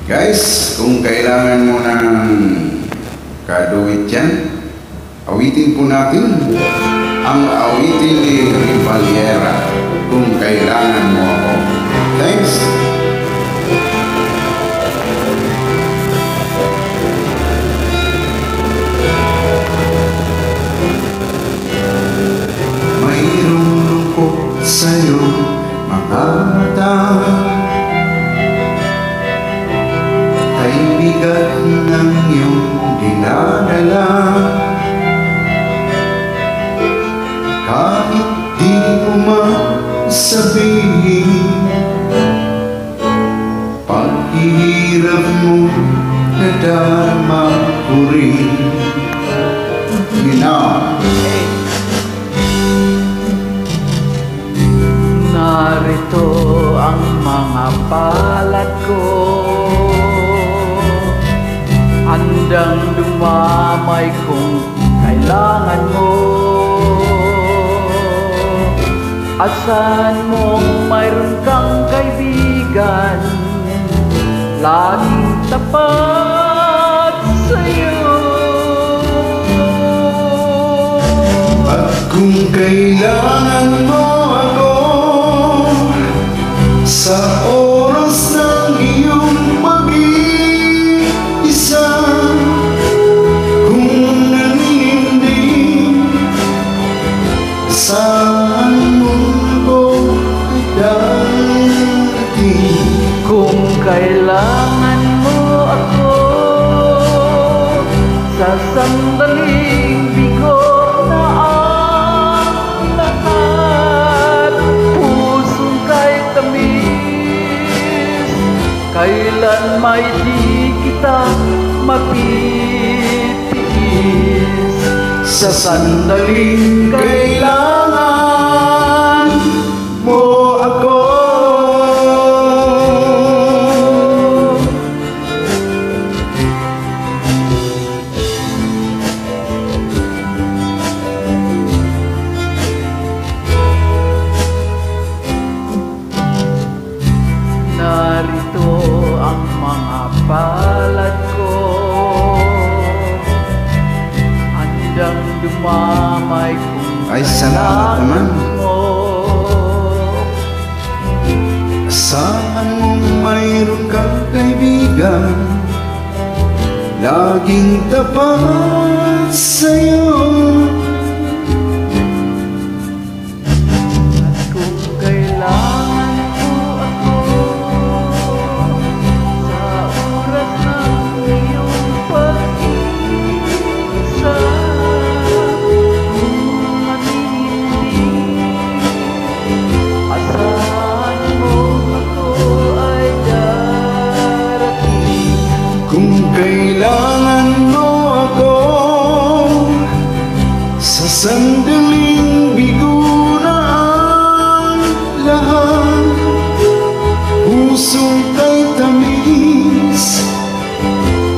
Guys, kung kailangan mo ng kaduit yan, awitin po natin ang awitin ni Rivaliera, Kung Kailangan Mo Ako. Thanks! Mayroong lungkot sa'yo, mga mata, ay bigat ng iyong dinadala. Kahit di mo masabihin, paghihirap mo nadarama ko rin. Narito ang mga palad ko, handang dumamay kung kailangan mo. Asahan mong mayroon kang kaibigan, laging tapat sa'yo. At kung kailangan mo ako sa oras ng iyong pag-iisa, kung nanginindi, saan mo ako ay darating. Kung kailangan mo ako sa sandaling bigo na ang lahat, pusong kay tamis, kailan may di kita mapipigis. Sa sandaling kailangan mo ako. Narito ang mga palad ko, handang dumamay kung Ay, salamat naman. mo. Asahan mong mayroon kang kaibigan, laging tapat sa'yo. At kung kailangan mo ako sa oras ng iyong pag-iisa, kung manihindi, asahan mo ako ay darating. Kung kailangan mo ako sa sandaling bigo na ang lahat, pusong kay tamis,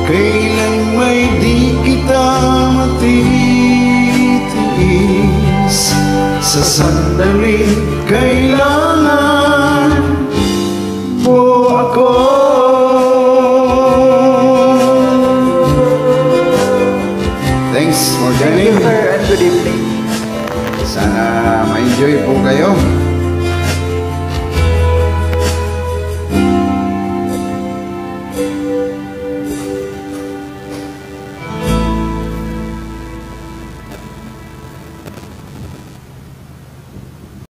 kailan may di kita matitiis. Sa sandaling kailangan